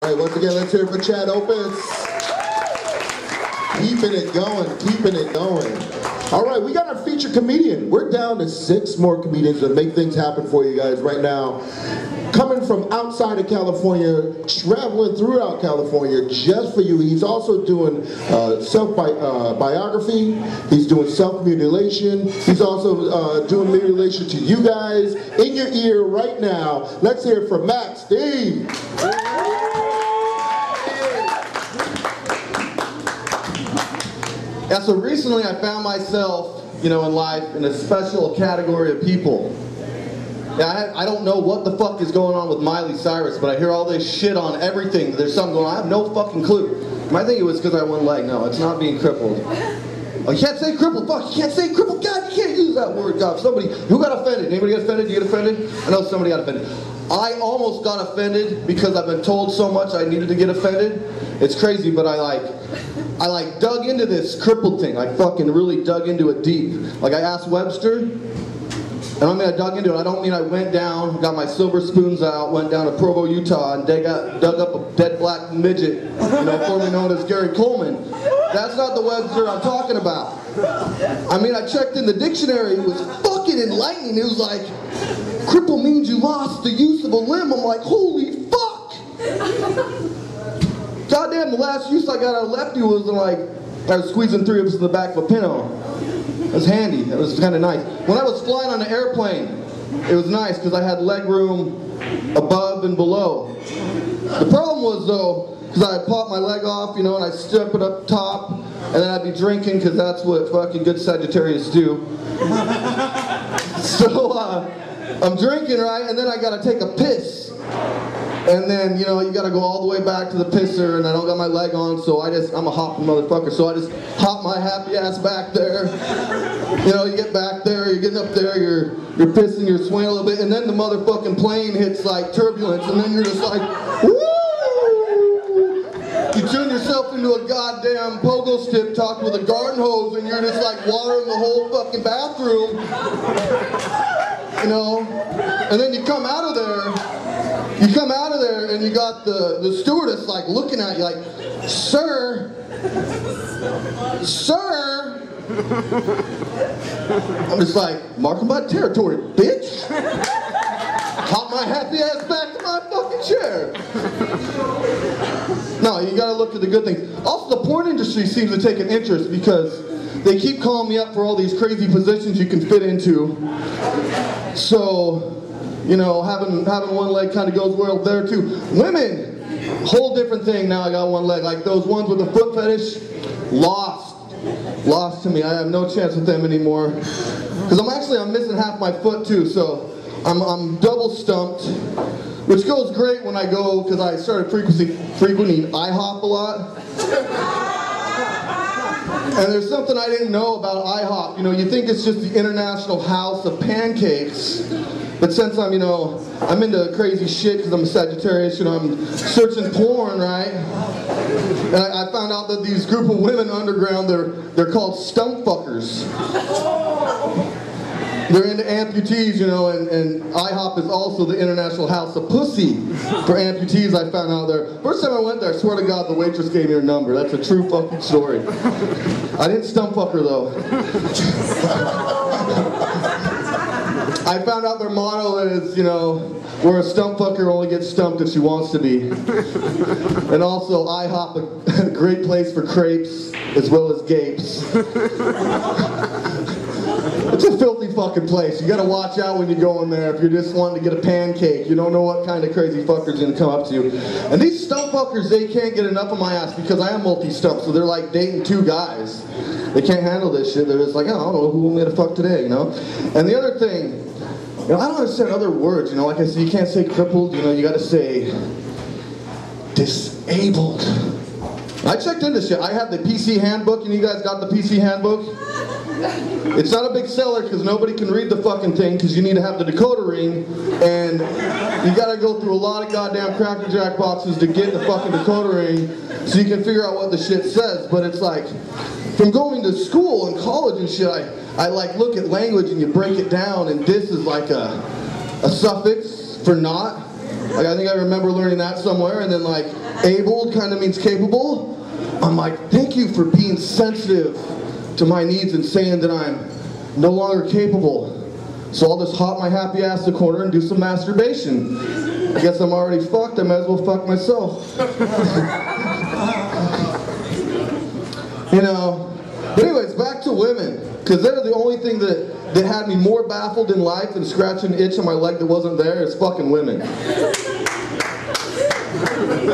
Hey, once again, let's hear it for Chad Opus. Keeping it going, keeping it going. All right, we got our featured comedian. We're down to 6 more comedians that make things happen for you guys right now. Coming from outside of California, traveling throughout California just for you. He's also doing self-biography. He's doing self-mutilation. He's also doing mutilation to you guys in your ear right now. Let's hear it from Mack, Steve. Yeah, so recently I found myself, in life in a special category of people. Yeah, I don't know what the fuck is going on with Miley Cyrus, but I hear all this shit on everything. There's something going on. I have no fucking clue. You might think it was because I had one leg. No, it's not being crippled. Oh, you can't say crippled. Fuck, you can't say crippled. God, you can't use that word. God, somebody, who got offended? Anybody get offended? You get offended? I know somebody got offended. I almost got offended because I've been told so much I needed to get offended. It's crazy, but I dug into this crippled thing. I fucking really dug into it deep. Like I asked Webster, and I dug into it. I don't mean I went down, got my silver spoons out, went down to Provo, Utah, and dug up a dead black midget, formerly known as Gary Coleman. That's not the Webster I'm talking about. I mean, I checked in the dictionary. It was fucking enlightening. It was like, cripple means you lost the use of a limb. I'm like, holy fuck! Goddamn, the last use I got out of lefty was like, I was squeezing 3 of us in the back of a Pinto. It was handy. It was kind of nice. When I was flying on an airplane, it was nice because I had leg room above and below. The problem was though, because I popped my leg off, and I step it up top, and then I'd be drinking because that's what fucking good Sagittarius do. So I'm drinking, right, and then I gotta take a piss. And then, you gotta go all the way back to the pisser, and I don't got my leg on, so I'm a hopping motherfucker, so I just hop my happy ass back there. You get back there, you're getting up there, you're pissing, you're swaying a little bit, and then the motherfucking plane hits like turbulence, and then you're just like, woo! You turn yourself into a goddamn pogo stick topped with a garden hose, and you're just like watering the whole fucking bathroom. And then you come out of there, and you got the stewardess like looking at you like, sir, I'm just like, marking my territory, bitch. Hop my happy ass back to my fucking chair. No, you gotta look at the good things. Also, the porn industry seems to take an interest because they keep calling me up for all these crazy positions you can fit into. So, having one leg kind of goes well there too. Women, whole different thing now. I got one leg. Like those ones with the foot fetish, lost to me. I have no chance with them anymore. Because I'm missing half my foot too. So I'm double stumped, which goes great when I go because I started frequenting IHOP a lot. And there's something I didn't know about IHOP. You think it's just the International House of Pancakes. But since I'm into crazy shit because I'm a Sagittarius, I'm searching porn, right? And I found out that these group of women underground, they're called Stumpfckers. They're into amputees, and IHOP is also the International House of Pussy for amputees. I found out there. First time I went there, I swear to God, the waitress gave me her number. That's a true fucking story. I didn't stumpfuck her though. I found out their motto is, where a stumpfucker only gets stumped if she wants to be. And also, IHOP, a great place for crepes as well as gapes. It's a filthy fucking place. You gotta watch out when you go in there if you're just wanting to get a pancake. You don't know what kind of crazy fucker's gonna come up to you. And these Stumpfckers, they can't get enough of my ass because I am multi-stumped, so they're like dating 2 guys. They can't handle this shit. They're just like, oh, I don't know who I'm gonna fuck today, And the other thing, I don't understand other words, like I said, you can't say crippled, you gotta say disabled. I checked into shit. I have the PC handbook, and you guys got the PC handbook? It's not a big seller because nobody can read the fucking thing because you need to have the decoder ring, and you gotta go through a lot of goddamn Cracker Jack boxes to get the fucking decoder ring so you can figure out what the shit says. But it's like, from going to school and college and shit, I like look at language and you break it down, and this is like a suffix for not. Like I think I remember learning that somewhere, and then like Able kind of means capable. I'm like, thank you for being sensitive to my needs and saying that I'm no longer capable. So I'll just hop my happy ass to the corner and do some masturbation. I guess I'm already fucked, I might as well fuck myself. You know, but anyways, back to women. Because they're the only thing that had me more baffled in life than scratching an itch on my leg that wasn't there is fucking women.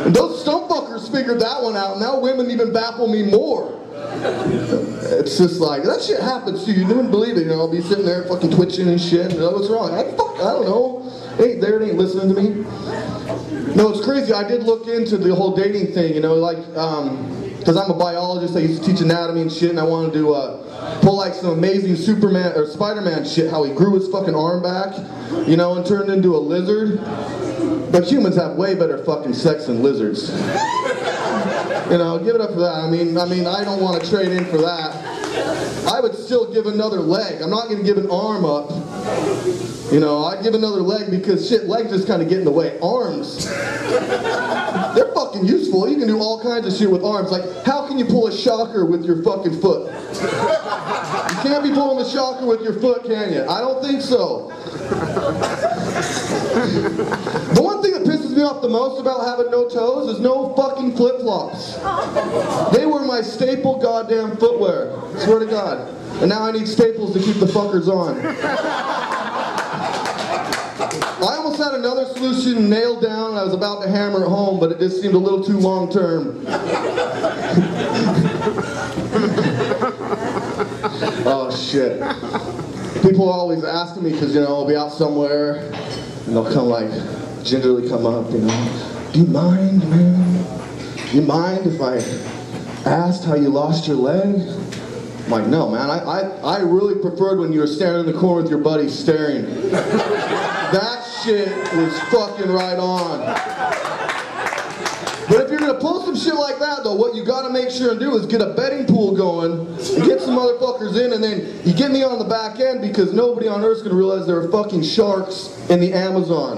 And those Stumpfckers figured that one out, and now women even baffle me more. It's just like, that shit happens to you, you wouldn't believe it, you know, I'll be sitting there fucking twitching and shit, and what's wrong? I don't know, it ain't there, it ain't listening to me. No, it's crazy, I did look into the whole dating thing, you know, like, because I'm a biologist, I used to teach anatomy and shit, and I wanted to pull like some amazing Superman, or Spider-Man shit, how he grew his fucking arm back, you know, and turned into a lizard. But humans have way better fucking sex than lizards. You know, give it up for that. I mean, I don't want to trade in for that. I would still give another leg. I'm not going to give an arm up. You know, I'd give another leg because shit, legs just kind of get in the way. Arms, they're fucking useful. You can do all kinds of shit with arms. Like, how can you pull a shocker with your fucking foot? You can't be pulling the shocker with your foot, can you? I don't think so. The one thing that pisses me off the most about having no toes is no fucking flip-flops. They were my staple goddamn footwear. Swear to God. And now I need staples to keep the fuckers on. I almost had another solution nailed down and I was about to hammer it home, but it just seemed a little too long term. Oh shit. People are always asking me because, you know, I'll be out somewhere and they'll come like, gingerly come up, you know, do you mind, man? You mind if I asked how you lost your leg? I'm like, no, man, I really preferred when you were standing in the corner with your buddy staring. That shit was fucking right on. But if you're gonna pull some shit like that though, what you gotta make sure and do is get a betting pool going and get some motherfuckers in, and then you get me on the back end because nobody on earth's gonna realize there are fucking sharks in the Amazon.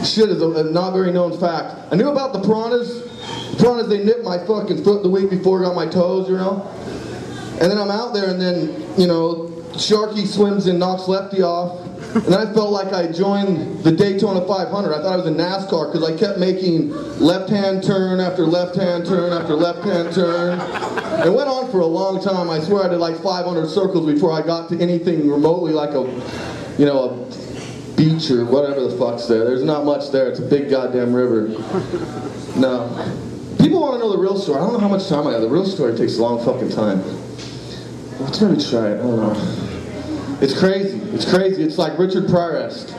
Shit is a not very known fact. I knew about the piranhas. Piranhas, they nipped my fucking foot the week before I got my toes, you know? And then I'm out there and then, you know, Sharky swims and knocks Lefty off. And then I felt like I joined the Daytona 500. I thought I was in NASCAR because I kept making left-hand turn after left-hand turn after left-hand turn. It went on for a long time. I swear I did like 500 circles before I got to anything remotely like a, you know, a beach or whatever the fuck's there. There's not much there. It's a big goddamn river. No. People want to know the real story. I don't know how much time I have. The real story takes a long fucking time. Let's maybe try it. I don't know. It's crazy. It's crazy. It's like Richard Pryor-esque.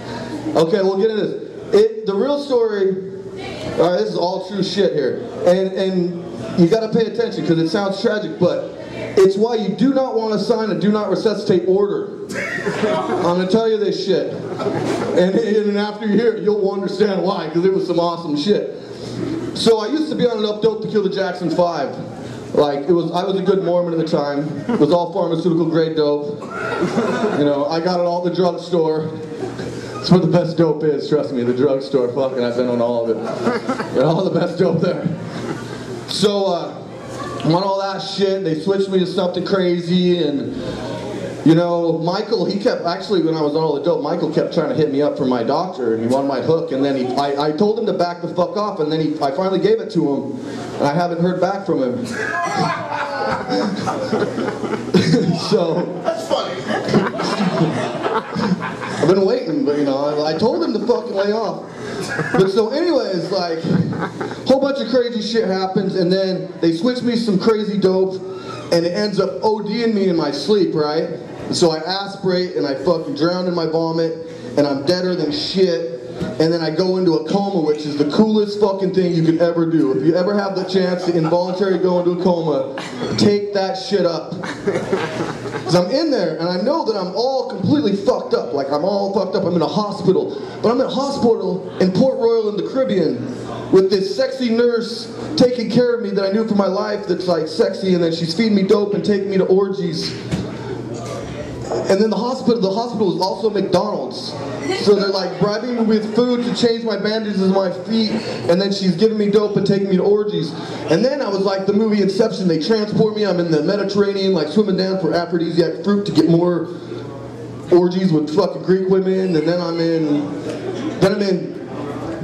Okay, we'll get into this. The real story, all right, this is all true shit here. And you got to pay attention because it sounds tragic, but it's why you do not want to sign a do not resuscitate order. I'm going to tell you this shit. And after you hear it, you'll understand why, because it was some awesome shit. So I used to be on enough dope to kill the Jackson 5. Like, I was a good Mormon at the time. It was all pharmaceutical grade dope. You know, I got it all at the drugstore. That's where the best dope is, trust me, the drugstore. Fucking, I've been on all of it. All the best dope there. So, I'm on all that shit. They switched me to something crazy, and you know, Michael, he kept, actually when I was on all the dope, Michael kept trying to hit me up for my doctor, and he wanted my hook, and then I told him to back the fuck off, and then I finally gave it to him, and I haven't heard back from him. So, That's funny. I've been waiting, but you know, I told him to fucking lay off. But so anyways, like, a whole bunch of crazy shit happens, and then they switch me some crazy dope, and it ends up ODing me in my sleep, right? So I aspirate and I fucking drown in my vomit and I'm deader than shit, and then I go into a coma, which is the coolest fucking thing you could ever do. If you ever have the chance to involuntarily go into a coma, take that shit up. Because I'm in there and I know that I'm all completely fucked up. Like, I'm all fucked up. I'm in a hospital. But I'm in a hospital in Port Royal in the Caribbean with this sexy nurse taking care of me that I knew for my life that's like sexy, and then she's feeding me dope and taking me to orgies. And then the hospital is also McDonald's. So they're like bribing me with food to change my bandages on my feet, and then she's giving me dope and taking me to orgies. And then I was like the movie Inception, they transport me, I'm in the Mediterranean, like swimming down for aphrodisiac fruit to get more orgies with fucking Greek women, and then I'm in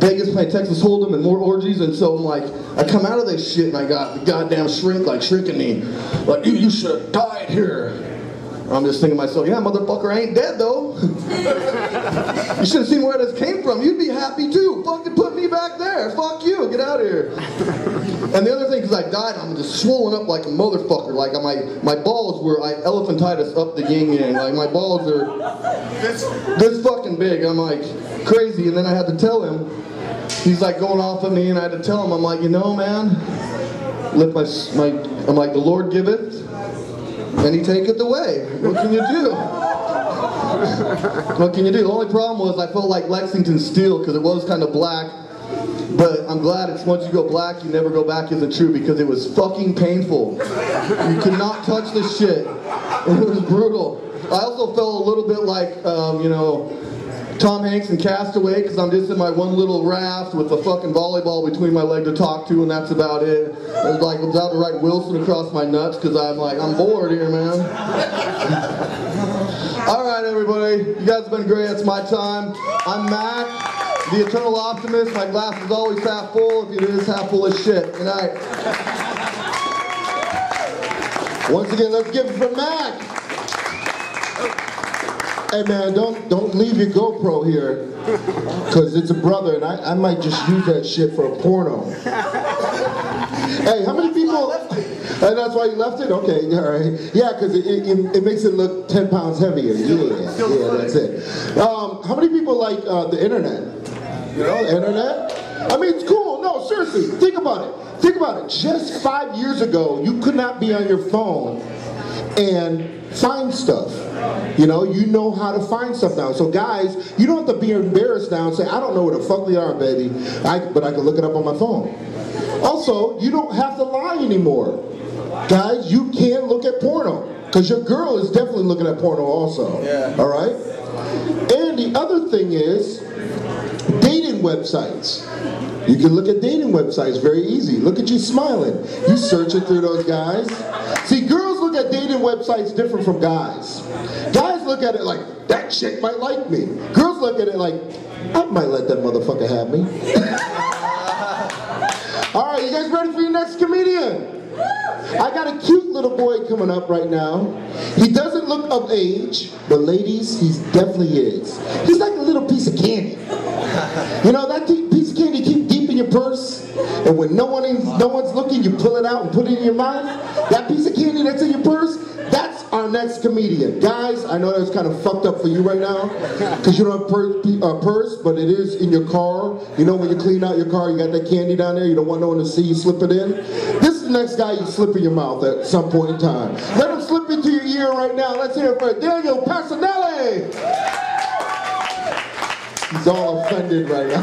Vegas playing Texas Hold'em and more orgies, and so I'm like, I come out of this shit and I got the goddamn shrink like shrinking me. Like, you should have died here. I'm just thinking to myself, yeah, motherfucker, I ain't dead though. You should have seen where this came from. You'd be happy too. Fucking put me back there. Fuck you. Get out of here. And the other thing, because I died, I'm just swollen up like a motherfucker. Like my balls were elephantitis up the yin yang. Like my balls are this fucking big. I'm like crazy. And then I had to tell him. He's like going off at me, and I had to tell him. I'm like, you know, man. I'm like, the Lord giveth. And he taketh away. What can you do? What can you do? The only problem was I felt like Lexington Steel because it was kind of black. But I'm glad it's once you go black, you never go back isn't true because it was fucking painful. You could not touch this shit. It was brutal. I also felt a little bit like, you know, Tom Hanks in Castaway because I'm just in my one little raft with a fucking volleyball between my leg to talk to, and that's about it. I was like, I was out to write Wilson across my nuts because I'm like, I'm bored here, man. All right, everybody. You guys have been great. It's my time. I'm Mack, the eternal optimist. My glass is always half full. If it is half full of shit. Good night. Once again, let's give it for Mack. Hey man, don't leave your GoPro here, cause it's a brother, and I might just use that shit for a porno. Hey, how many people? And that's why you left it? Okay, all right. Yeah, cause it makes it look 10 pounds heavier. Yeah, that's it. How many people like the internet? You know, the internet? I mean, it's cool. No, seriously, think about it. Think about it. Just 5 years ago, you could not be on your phone and find stuff. You know how to find stuff now. So guys, you don't have to be embarrassed now and say, I don't know where the fuck they are, baby. But I can look it up on my phone. Also, you don't have to lie anymore. Guys, you can look at porno. Because your girl is definitely looking at porno also. Yeah. All right? And the other thing is, dating websites. You can look at dating websites very easy. Look at you smiling. You searching through those guys. See, girls look at dating websites different from guys. Guys look at it like, that chick might like me. Girls look at it like, I might let that motherfucker have me. All right, you guys ready for your next comedian? I got a cute little boy coming up right now. He doesn't look of age, but ladies, he definitely is. He's like a little piece of candy. You know, that piece of candy keep deep in your purse, and when no one's looking, you pull it out and put it in your mouth. That piece of candy that's in your purse, that's our next comedian. Guys, I know that's kind of fucked up for you right now, because you don't have a purse, but it is in your car. You know when you clean out your car, you got that candy down there, you don't want no one to see you slip it in. This is the next guy you slip in your mouth at some point in time. Let him slip into your ear right now. Let's hear it for Daniel Passanelli. He's all offended right now.